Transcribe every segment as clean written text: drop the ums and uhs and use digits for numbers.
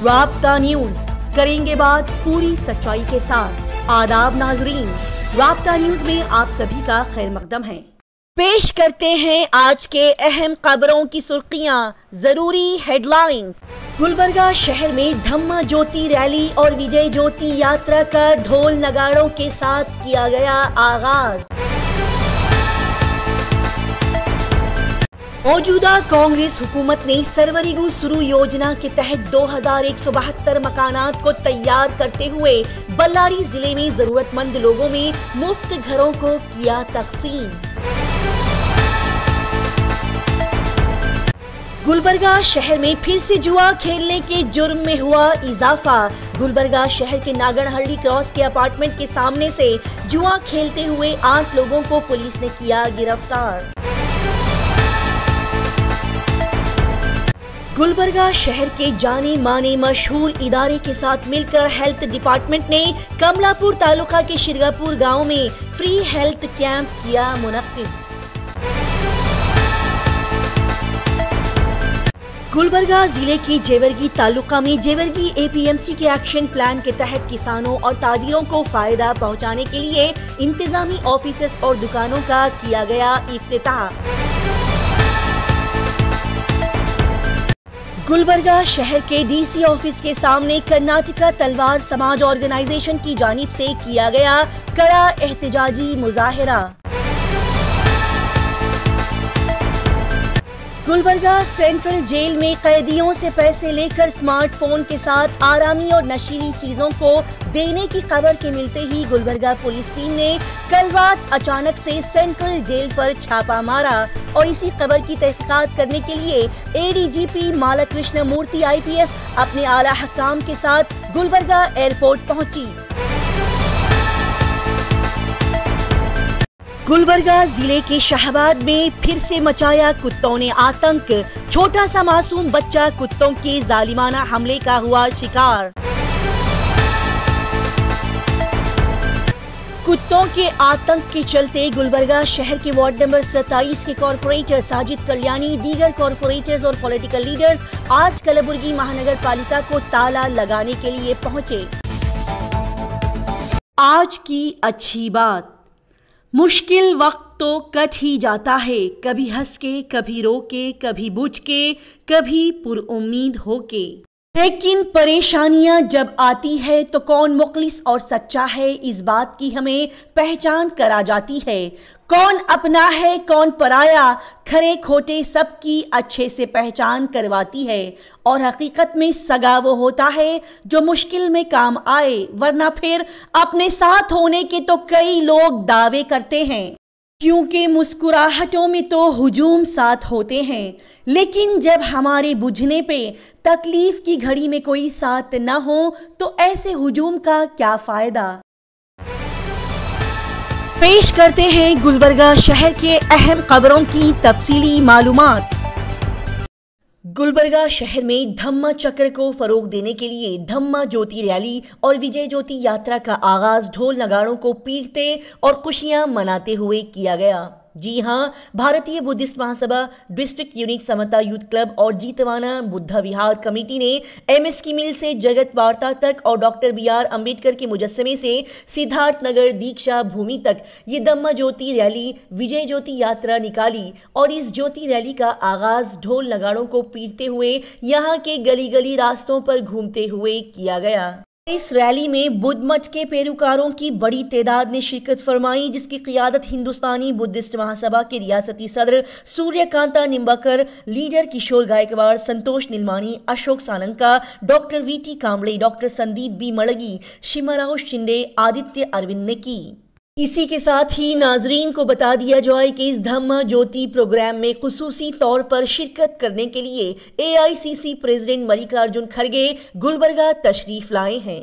رابطہ نیوز کریں گے بات پوری سچائی کے ساتھ۔ آداب ناظرین، رابطہ نیوز میں آپ سبھی کا خیر مقدم ہے۔ پیش کرتے ہیں آج کے اہم خبروں کی سرخیاں، ضروری ہیڈ لائنز۔ گلبرگہ شہر میں دھما جیوتی ریلی اور وجے جیوتی یاترا کا ڈھول نگاڑوں کے ساتھ کیا گیا آغاز۔ موجودہ کانگریس حکومت نے سروریگو سرو یوجنا کے تحت 2172 مکانات کو تیار کرتے ہوئے بلاری ضلع میں ضرورت مند لوگوں میں مفت گھروں کو کیا تقسیم۔ گلبرگہ شہر میں پھر سے جوا کھیلنے کے جرم میں ہوا اضافہ۔ گلبرگہ شہر کے ناگن ہلڈی کراس کے اپارٹمنٹ کے سامنے سے جوا کھیلتے ہوئے 8 لوگوں کو پولیس نے کیا گرفتار۔ گلبرگہ شہر کے جانے مانے مشہور ادارے کے ساتھ مل کر ہیلتھ ڈپارٹمنٹ نے کملا پور تعلقہ کے شرگا پور گاؤں میں فری ہیلتھ کیمپ کیا منعقد۔ گلبرگہ ضلع کی جیورگی تعلقہ میں جیورگی اے پی ایم سی کے ایکشن پلان کے تحت کسانوں اور تاجروں کو فائدہ پہنچانے کے لیے انتظامی آفیسز اور دکانوں کا کیا گیا افتتاح۔ گلبرگہ شہر کے ڈی سی آفس کے سامنے کرناٹکا تلوار سماج آرگنائزیشن کی جانب سے کیا گیا کڑا احتجاجی مظاہرہ۔ گلبرگہ سینٹرل جیل میں قیدیوں سے پیسے لے کر اسمارٹ فون کے ساتھ آرامی اور نشیلی چیزوں کو دینے کی خبر کے ملتے ہی گلبرگہ پولیس ٹیم نے کل رات اچانک سے سینٹرل جیل پر چھاپا مارا اور اسی خبر کی تحقیقات کرنے کے لیے اے ڈی جی پی مالا کرشنا مورتی آئی پی ایس اپنے اعلیٰ حکام کے ساتھ گلبرگہ ایئرپورٹ پہنچی۔ گلبرگہ ضلع کے شہباد میں پھر سے مچایا کتوں نے آتنک، چھوٹا سا معصوم بچہ کتوں کے ظالمانہ حملے کا ہوا شکار۔ کتوں کے آتنک کے چلتے گلبرگہ شہر کے وارڈ نمبر 27 کے کارپوریٹر ساجد کلیانی، دیگر کارپوریٹرز اور پولیٹیکل لیڈرز آج کلبرگی مہانگر پالیکا کو تالا لگانے کے لیے پہنچے۔ آج کی اچھی بات، مشکل وقت تو کٹ ہی جاتا ہے، کبھی ہنس کے، کبھی رو کے، کبھی بجھ کے، کبھی پر امید ہو کے، لیکن پریشانیاں جب آتی ہے تو کون مخلص اور سچا ہے اس بات کی ہمیں پہچان کرا جاتی ہے، کون اپنا ہے کون پرایا، کھرے کھوٹے سب کی اچھے سے پہچان کرواتی ہے، اور حقیقت میں سگا وہ ہوتا ہے جو مشکل میں کام آئے، ورنہ پھر اپنے ساتھ ہونے کے تو کئی لوگ دعوے کرتے ہیں، کیونکہ مسکراہٹوں میں تو ہجوم ساتھ ہوتے ہیں، لیکن جب ہمارے بجھنے پہ تکلیف کی گھڑی میں کوئی ساتھ نہ ہو تو ایسے ہجوم کا کیا فائدہ۔ پیش کرتے ہیں گلبرگہ شہر کے اہم خبروں کی تفصیلی معلومات۔ گلبرگہ شہر میں دھما چکر کو فروغ دینے کے لیے دھما جیوتی ریلی اور وجے جیوتی یاترا کا آغاز ڈھول نگاڑوں کو پیٹتے اور خوشیاں مناتے ہوئے کیا گیا۔ جی ہاں، Bharatiya Buddhist Mahasabha, district unique Samata youth club اور جیتوانا بدھا وہار کمیٹی نے ایم ایس کی مل سے جگت وارتا تک اور ڈاکٹر بی آر امبیڈکر کے مجسمے سے سدھارتھ نگر دیکشا بھومی تک یہ دھما جیوتی ریلی وجے جیوتی یاترا نکالی، اور اس جیوتی ریلی کا آغاز ڈھول نگاڑوں کو پیٹتے ہوئے یہاں کے گلی گلی راستوں پر گھومتے ہوئے کیا گیا۔ اس ریلی میں بدھ مت کے پیروکاروں کی بڑی تعداد نے شرکت فرمائی، جس کی قیادت ہندوستانی بدھسٹ مہاسبھا کے ریاستی صدر Surya Kanta Nimbakar, leader Kishor Gaikwad, Santosh Nilmani, Ashok Sananka, doctor V T Kamble, doctor Sandeep B مڑگی، شیماراؤ شنڈے، آدتیہ اروند نے کی۔ اسی کے ساتھ ہی ناظرین کو بتا دیا جائے کہ اس دھما جیوتی پروگرام میں خصوصی طور پر شرکت کرنے کے لیے اے آئی سی سی پریزیڈنٹ ملیکارجن کھڑگے گلبرگہ تشریف لائے ہیں۔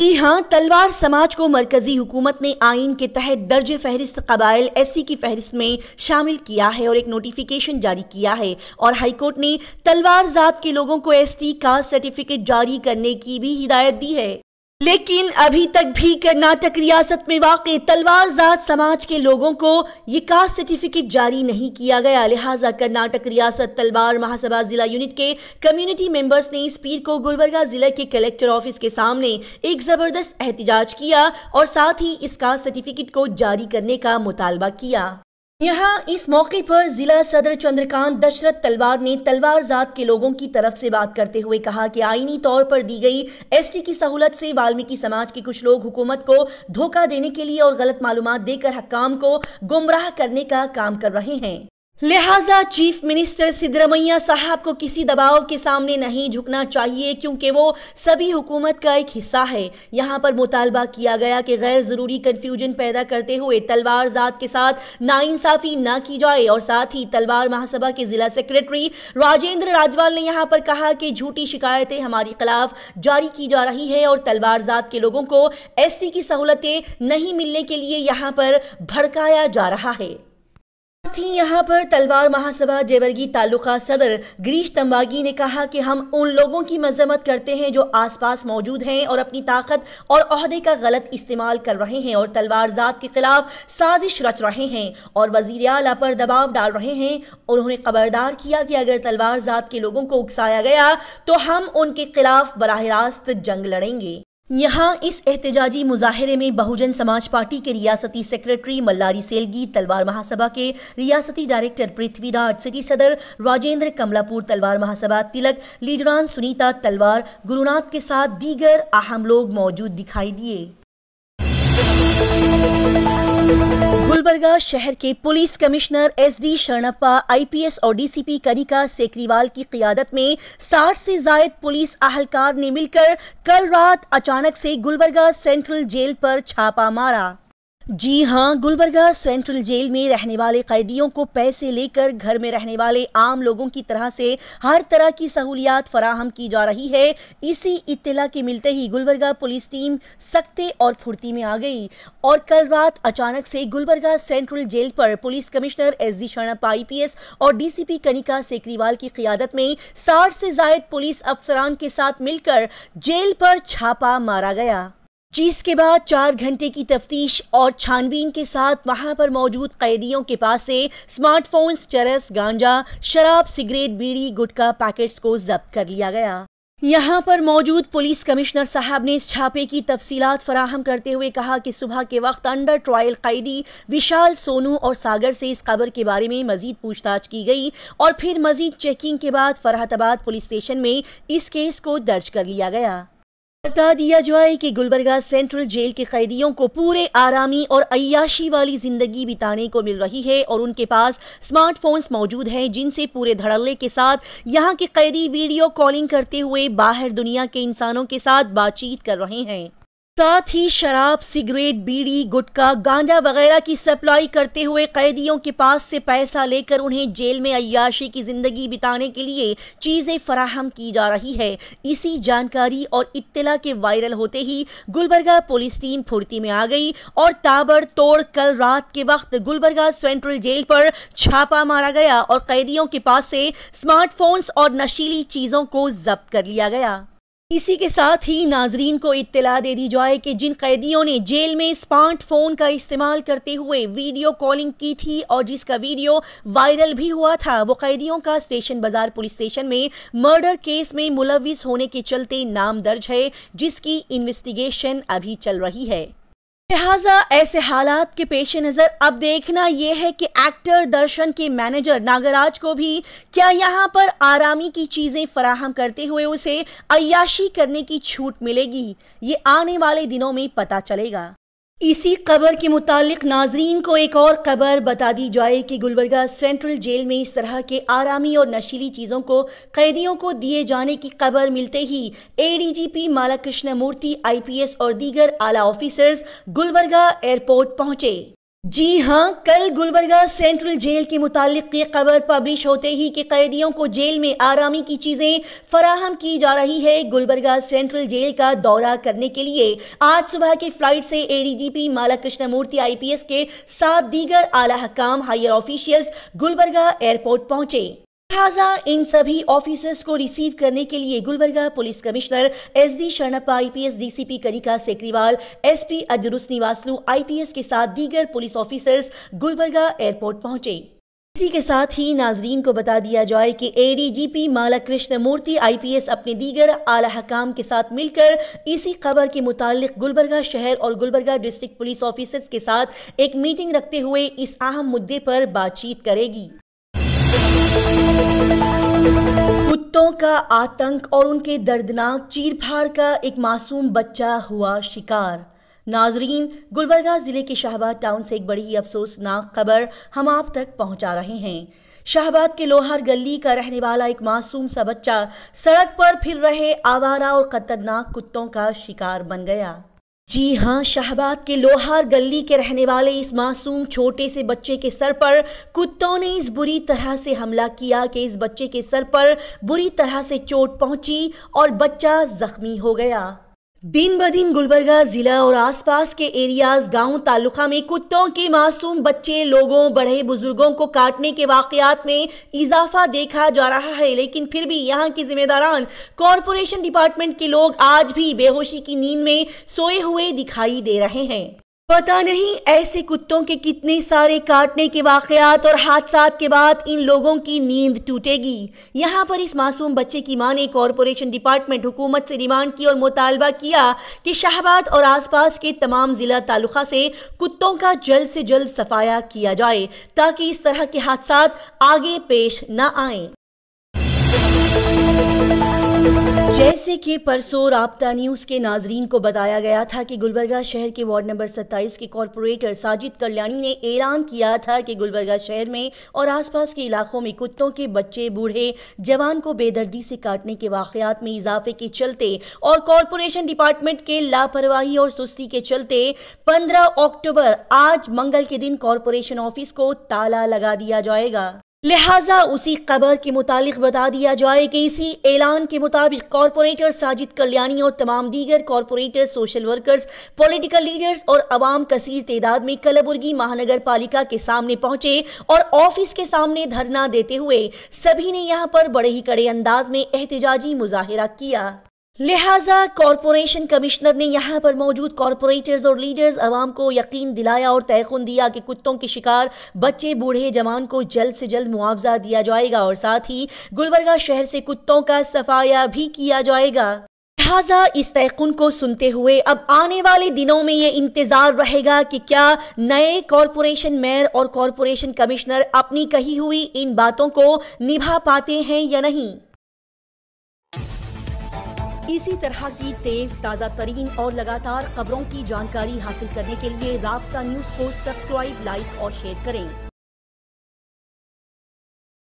جی ہاں، تلوار سماج کو مرکزی حکومت نے آئین کے تحت درج فہرست قبائل SC کی فہرست میں شامل کیا ہے اور ایک نوٹیفیکیشن جاری کیا ہے، اور ہائی کورٹ نے تلوار ذات کے لوگوں کو ST کاسٹ سرٹیفکیٹ جاری کرنے کی بھی ہدایت دی ہے۔ لیکن ابھی تک بھی کرناٹک ریاست میں واقع تلوار ذات سماج کے لوگوں کو یہ کاسٹ سرٹیفکیٹ جاری نہیں کیا گیا، لہٰذا کرناٹک ریاست تلوار مہاسبھا ضلع یونٹ کے کمیونٹی ممبرز نے اس پیر کو گلبرگہ ضلع کے کلکٹر آفس کے سامنے ایک زبردست احتجاج کیا اور ساتھ ہی اس کاسٹ سرٹیفکیٹ کو جاری کرنے کا مطالبہ کیا۔ یہاں اس موقع پر ضلع صدر چندرکانت دشرتھ تلوار نے تلوار ذات کے لوگوں کی طرف سے بات کرتے ہوئے کہا کہ آئینی طور پر دی گئی ST کی سہولت سے والمیکی سماج کے کچھ لوگ حکومت کو دھوکہ دینے کے لیے اور غلط معلومات دے کر حکام کو گمراہ کرنے کا کام کر رہے ہیں، لہٰذا چیف منسٹر سدرامیا صاحب کو کسی دباؤ کے سامنے نہیں جھکنا چاہیے، کیونکہ وہ سبھی حکومت کا ایک حصہ ہے۔ یہاں پر مطالبہ کیا گیا کہ غیر ضروری کنفیوژن پیدا کرتے ہوئے تلوار ذات کے ساتھ ناانصافی نہ کی جائے، اور ساتھ ہی تلوار مہاسبھا کے ضلع سیکریٹری راجندر راجوال نے یہاں پر کہا کہ جھوٹی شکایتیں ہمارے خلاف جاری کی جا رہی ہے اور تلوار ذات کے لوگوں کو ST کی سہولتیں نہیں ملنے کے لیے یہاں پر بھڑکایا جا رہا ہے۔ یہاں پر تلوار مہاسبھا جیورگی تعلقہ صدر گریش تمباگی نے کہا کہ ہم ان لوگوں کی مذمت کرتے ہیں جو آس پاس موجود ہیں اور اپنی طاقت اور عہدے کا غلط استعمال کر رہے ہیں اور تلوار ذات کے خلاف سازش رچ رہے ہیں اور وزیر اعلیٰ پر دباؤ ڈال رہے ہیں، اور انہوں نے خبردار کیا کہ اگر تلوار ذات کے لوگوں کو اکسایا گیا تو ہم ان کے خلاف براہ راست جنگ لڑیں گے۔ یہاں اس احتجاجی مظاہرے میں بہوجن سماج پارٹی کے ریاستی سیکریٹری ملاری سیلگی، تلوار مہاسبھا کے ریاستی ڈائریکٹر پرتھوی راج، سٹی صدر راجندر کملا پور، تلوار مہاسبھا تلک لیڈران سنیتا تلوار گروناتھ کے ساتھ دیگر اہم لوگ موجود دکھائی دیے۔ گلبرگہ شہر کے police commissioner SD Sharanappa IPS اور DCP کنیکا سیکریوال کی قیادت میں 60 سے زائد پولیس اہلکار نے مل کر کل رات اچانک سے گلبرگہ سینٹرل جیل پر چھاپا مارا۔ جی ہاں، گلبرگہ سینٹرل جیل میں رہنے والے قیدیوں کو پیسے لے کر گھر میں رہنے والے عام لوگوں کی طرح سے ہر طرح کی سہولیات فراہم کی جا رہی ہے۔ اسی اطلاع کے ملتے ہی گلبرگہ پولیس ٹیم سکتے اور پھرتی میں آ گئی اور کل رات اچانک سے گلبرگہ سینٹرل جیل پر police commissioner SD Sharanappa IPS اور DCP کنیکا سیکریوال کی قیادت میں 60 سے زائد پولیس افسران کے ساتھ مل کر جیل پر چھاپا مارا گیا، جس کے بعد 4 گھنٹے کی تفتیش اور چھان بین کے ساتھ وہاں پر موجود قیدیوں کے پاس سے اسمارٹ فونز، چرس، گانجا، شراب، سگریٹ، بیڑی، گٹکا پیکٹس کو ضبط کر لیا گیا۔ یہاں پر موجود پولیس کمشنر صاحب نے اس چھاپے کی تفصیلات فراہم کرتے ہوئے کہا کہ صبح کے وقت انڈر ٹرائل قیدی وشال، سونو اور ساگر سے اس خبر کے بارے میں مزید پوچھ تاچھ کی گئی اور پھر مزید چیکنگ کے بعد فرحت آباد پولیس اسٹیشن میں اس کیس کو درج کر لیا گیا۔ بتا دیا جائے کہ گلبرگہ سینٹرل جیل کے قیدیوں کو پورے آرامی اور عیاشی والی زندگی بتانے کو مل رہی ہے اور ان کے پاس اسمارٹ فونز موجود ہیں جن سے پورے دھڑلے کے ساتھ یہاں کے قیدی ویڈیو کالنگ کرتے ہوئے باہر دنیا کے انسانوں کے ساتھ بات چیت کر رہے ہیں، ساتھ ہی شراب، سگریٹ، بیڑی، گٹکا، گانجا وغیرہ کی سپلائی کرتے ہوئے قیدیوں کے پاس سے پیسہ لے کر انہیں جیل میں عیاشی کی زندگی بتانے کے لیے چیزیں فراہم کی جا رہی ہے۔ اسی جانکاری اور اطلاع کے وائرل ہوتے ہی گلبرگہ پولیس ٹیم پھرتی میں آ گئی اور تابڑ توڑ کل رات کے وقت گلبرگہ سینٹرل جیل پر چھاپا مارا گیا اور قیدیوں کے پاس سے اسمارٹ فونز اور نشیلی چیزوں کو ضبط کر لیا گیا۔ اسی کے ساتھ ہی ناظرین کو اطلاع دے دی جائے کہ جن قیدیوں نے جیل میں اسمارٹ فون کا استعمال کرتے ہوئے ویڈیو کالنگ کی تھی اور جس کا ویڈیو وائرل بھی ہوا تھا، وہ قیدیوں کا اسٹیشن بازار پولیس اسٹیشن میں مرڈر کیس میں ملوث ہونے کے چلتے نام درج ہے، جس کی انویسٹیگیشن ابھی چل رہی ہے۔ لہٰذا ایسے حالات کے پیش نظر اب دیکھنا یہ ہے کہ ایکٹر درشن کے مینیجر ناگراج کو بھی کیا یہاں پر آرامی کی چیزیں فراہم کرتے ہوئے اسے عیاشی کرنے کی چھوٹ ملے گی، یہ آنے والے دنوں میں پتہ چلے گا۔ اسی خبر کے متعلق ناظرین کو ایک اور خبر بتا دی جائے کہ گلبرگہ سینٹرل جیل میں اس طرح کے آرامی اور نشیلی چیزوں کو قیدیوں کو دیے جانے کی خبر ملتے ہی ADGP مالا کرشنا مورتی IPS اور دیگر اعلیٰ آفیسرز گلبرگہ ایئرپورٹ پہنچے۔ جی ہاں، کل گلبرگہ سینٹرل جیل کے متعلق کی خبر پبلش ہوتے ہی کہ قیدیوں کو جیل میں آرامی کی چیزیں فراہم کی جا رہی ہے۔ گلبرگہ سینٹرل جیل کا دورہ کرنے کے لیے آج صبح کی فلائٹ سے اے ڈی جی پی مالا کرشنا مورتی IPS کے 7 دیگر اعلی حکام ہائر آفیشیلز گلبرگہ ایئرپورٹ پہنچے۔ لہٰذا ان سبھی آفیسرز کو ریسیو کرنے کے لیے Gulbarga police commissioner SD Sharanappa IPS، DCP Kanika Sikriwal, SP ادر سنیواسلو IPS کے ساتھ دیگر پولیس آفیسرز گلبرگہ ایئرپورٹ پہنچے۔ اسی کے ساتھ ہی ناظرین کو بتا دیا جائے کہ ADGP مالا کرشنا مورتی IPS اپنے دیگر اعلی حکام کے ساتھ مل کر اسی خبر کے متعلق گلبرگہ شہر اور گلبرگہ ڈسٹرکٹ پولیس آفیسرز کے ساتھ ایک میٹنگ رکھتے ہوئے اس اہم مدعے پر بات چیت کرے گی۔ کتوں کا آتنک اور ان کے دردناک چیر پھاڑ کا ایک معصوم بچہ ہوا شکار۔ ناظرین، گلبرگہ ضلع کے شاہباد ٹاؤن سے ایک بڑی ہی افسوسناک خبر ہم آپ تک پہنچا رہے ہیں۔ شاہباد کے لوہار گلی کا رہنے والا ایک معصوم سا بچہ سڑک پر پھر رہے آوارہ اور خطرناک کتوں کا شکار بن گیا۔ جی ہاں، شاہباد کے لوہار گلی کے رہنے والے اس معصوم چھوٹے سے بچے کے سر پر کتوں نے اس بری طرح سے حملہ کیا کہ اس بچے کے سر پر بری طرح سے چوٹ پہنچی اور بچہ زخمی ہو گیا۔ دن بدن گلبرگہ ضلع اور آس پاس کے ایریاز، گاؤں، تعلقہ میں کتوں کے معصوم بچے لوگوں، بڑے بزرگوں کو کاٹنے کے واقعات میں اضافہ دیکھا جا رہا ہے، لیکن پھر بھی یہاں کے ذمہ داران کارپوریشن ڈپارٹمنٹ کے لوگ آج بھی بے ہوشی کی نیند میں سوئے ہوئے دکھائی دے رہے ہیں۔ پتہ نہیں ایسے کتوں کے کتنے سارے کاٹنے کے واقعات اور حادثات کے بعد ان لوگوں کی نیند ٹوٹے گی۔ یہاں پر اس معصوم بچے کی ماں نے کارپوریشن ڈپارٹمنٹ حکومت سے ڈیمانڈ کی اور مطالبہ کیا کہ شاہباد اور آس پاس کے تمام ضلع تعلقہ سے کتوں کا جلد سے جلد صفایا کیا جائے تاکہ اس طرح کے حادثات آگے پیش نہ آئیں۔ جیسے کہ پرسوں رابطہ نیوز کے ناظرین کو بتایا گیا تھا کہ گلبرگہ شہر کے وارڈ نمبر 27 کے کارپوریٹر ساجد کلیانی نے اعلان کیا تھا کہ گلبرگہ شہر میں اور آس پاس کے علاقوں میں کتوں کے بچے، بوڑھے، جوان کو بے دردی سے کاٹنے کے واقعات میں اضافے کے چلتے اور کارپوریشن ڈپارٹمنٹ کے لاپرواہی اور سستی کے چلتے 15 اکتوبر آج منگل کے دن کارپوریشن آفس کو تالا لگا دیا جائے گا۔ لہٰذا اسی خبر کے متعلق بتا دیا جائے کہ اسی اعلان کے مطابق کارپوریٹر ساجد کلیانی اور تمام دیگر corporator, social workers, political leaders اور عوام کثیر تعداد میں کلابرگی مہانگر پالیکا کے سامنے پہنچے اور آفس کے سامنے دھرنا دیتے ہوئے سبھی نے یہاں پر بڑے ہی کڑے انداز میں احتجاجی مظاہرہ کیا۔ لہٰذا کارپوریشن کمشنر نے یہاں پر موجود کارپوریٹرز اور لیڈرز عوام کو یقین دلایا اور تیقن دیا کہ کتوں کے شکار بچے، بوڑھے، جوان کو جلد سے جلد معاوضہ دیا جائے گا اور ساتھ ہی گلبرگہ شہر سے کتوں کا صفایا بھی کیا جائے گا۔ لہٰذا اس تیقن کو سنتے ہوئے اب آنے والے دنوں میں یہ انتظار رہے گا کہ کیا نئے کارپوریشن میئر اور کارپوریشن کمشنر اپنی کہی ہوئی ان باتوں کو نبھا پاتے ہیں یا نہیں۔ اسی طرح کی تیز، تازہ ترین اور لگاتار خبروں کی جانکاری حاصل کرنے کے لیے رابطہ نیوز کو سبسکرائب، لائک اور شیئر کریں۔